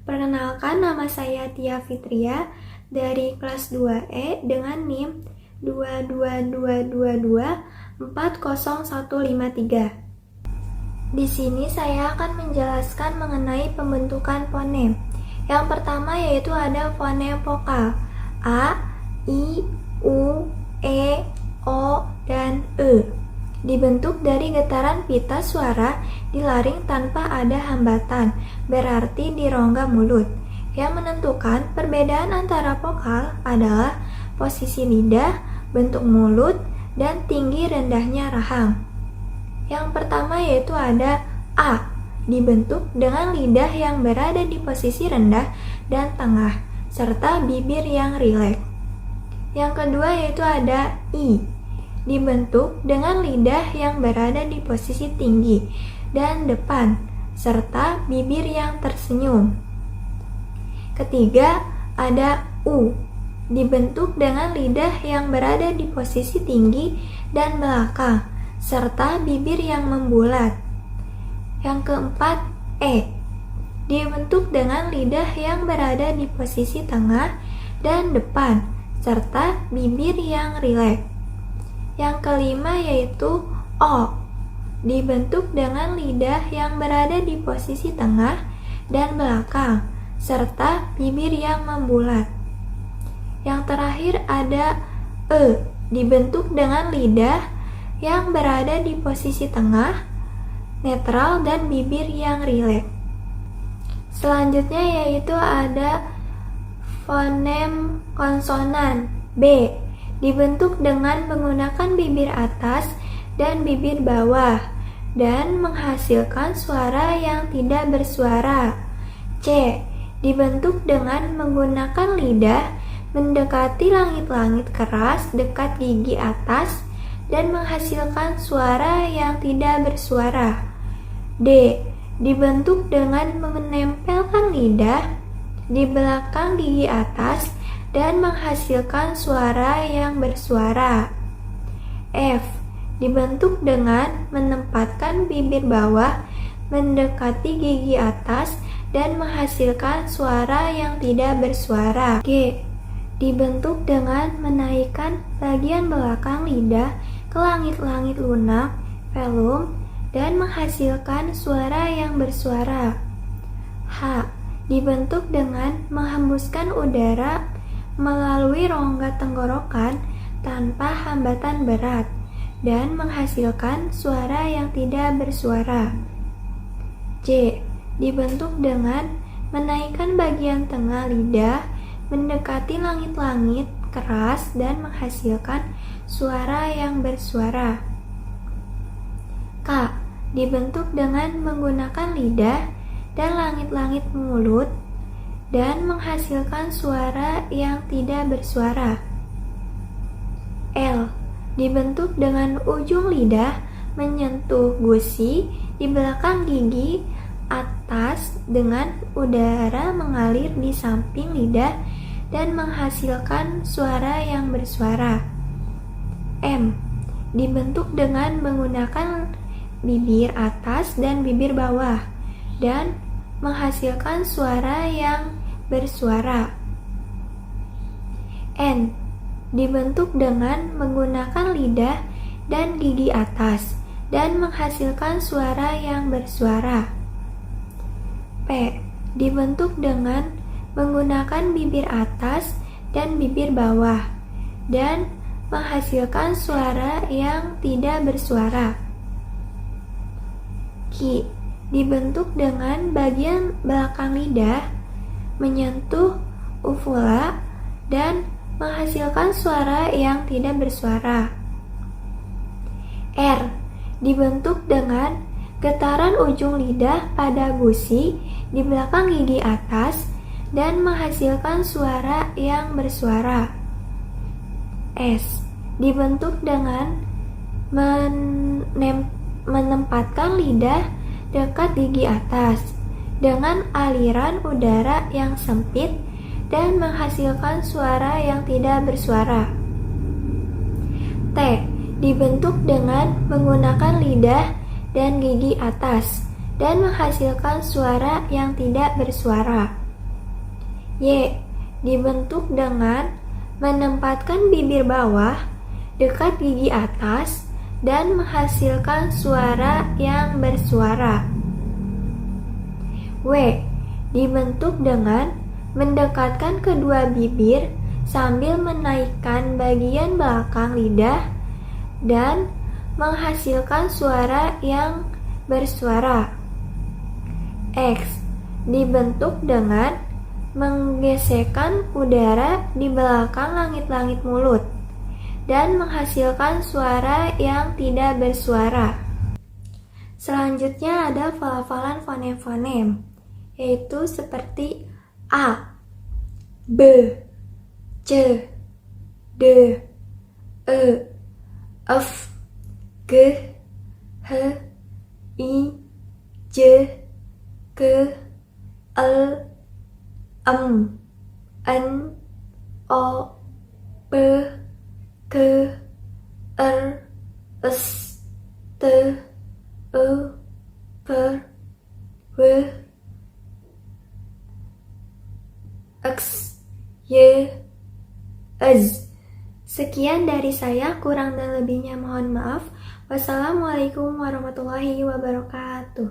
Perkenalkan, nama saya Tia Fitria dari kelas 2E dengan NIM 22222400153. Di sini saya akan menjelaskan mengenai pembentukan fonem. Yang pertama yaitu ada fonem vokal A, I, U, E, O, dan E. Dibentuk dari getaran pita suara di laring tanpa ada hambatan, berarti di rongga mulut. Yang menentukan perbedaan antara vokal adalah posisi lidah, bentuk mulut, dan tinggi rendahnya rahang. Yang pertama yaitu ada A, dibentuk dengan lidah yang berada di posisi rendah dan tengah, serta bibir yang rileks. Yang kedua yaitu ada I, dibentuk dengan lidah yang berada di posisi tinggi dan depan, serta bibir yang tersenyum. Ketiga, ada U, dibentuk dengan lidah yang berada di posisi tinggi dan belakang, serta bibir yang membulat. Yang keempat, E, dibentuk dengan lidah yang berada di posisi tengah dan depan, serta bibir yang rileks. Yang kelima yaitu O, dibentuk dengan lidah yang berada di posisi tengah dan belakang, serta bibir yang membulat. Yang terakhir ada E, dibentuk dengan lidah yang berada di posisi tengah, netral, dan bibir yang rileks. Selanjutnya yaitu ada fonem konsonan B, dibentuk dengan menggunakan bibir atas dan bibir bawah dan menghasilkan suara yang tidak bersuara. C, dibentuk dengan menggunakan lidah mendekati langit-langit keras dekat gigi atas dan menghasilkan suara yang tidak bersuara. D, dibentuk dengan menempelkan lidah di belakang gigi atas dan menghasilkan suara yang bersuara. F, dibentuk dengan menempatkan bibir bawah mendekati gigi atas dan menghasilkan suara yang tidak bersuara. G, dibentuk dengan menaikkan bagian belakang lidah ke langit-langit lunak, velum, dan menghasilkan suara yang bersuara. H, dibentuk dengan menghembuskan udara melalui rongga tenggorokan tanpa hambatan berat dan menghasilkan suara yang tidak bersuara. J, dibentuk dengan menaikkan bagian tengah lidah mendekati langit-langit keras dan menghasilkan suara yang bersuara. K, dibentuk dengan menggunakan lidah dan langit-langit mulut dan menghasilkan suara yang tidak bersuara. L, dibentuk dengan ujung lidah menyentuh gusi di belakang gigi atas dengan udara mengalir di samping lidah dan menghasilkan suara yang bersuara. M, dibentuk dengan menggunakan bibir atas dan bibir bawah dan menghasilkan suara yang bersuara. N, dibentuk dengan menggunakan lidah dan gigi atas dan menghasilkan suara yang bersuara. P, dibentuk dengan menggunakan bibir atas dan bibir bawah dan menghasilkan suara yang tidak bersuara. Q, dibentuk dengan bagian belakang lidah menyentuh uvula dan menghasilkan suara yang tidak bersuara. R, dibentuk dengan getaran ujung lidah pada gusi di belakang gigi atas dan menghasilkan suara yang bersuara. S, dibentuk dengan menempatkan lidah dekat gigi atas dengan aliran udara yang sempit dan menghasilkan suara yang tidak bersuara. T, dibentuk dengan menggunakan lidah dan gigi atas dan menghasilkan suara yang tidak bersuara. Y dibentuk dengan menempatkan bibir bawah dekat gigi atas dan menghasilkan suara yang bersuara. W dibentuk dengan mendekatkan kedua bibir sambil menaikkan bagian belakang lidah dan menghasilkan suara yang bersuara. X dibentuk dengan menggesekkan udara di belakang langit-langit mulut dan menghasilkan suara yang tidak bersuara. Selanjutnya ada pelafalan fonem-fonem, yaitu seperti A, B, C, D, E, F, G, H, I, J, K, L, M, N, O, P, Q, R, S, T, U, V, W, X, Y, Z. Sekian dari saya, kurang dan lebihnya mohon maaf. Wassalamualaikum warahmatullahi wabarakatuh.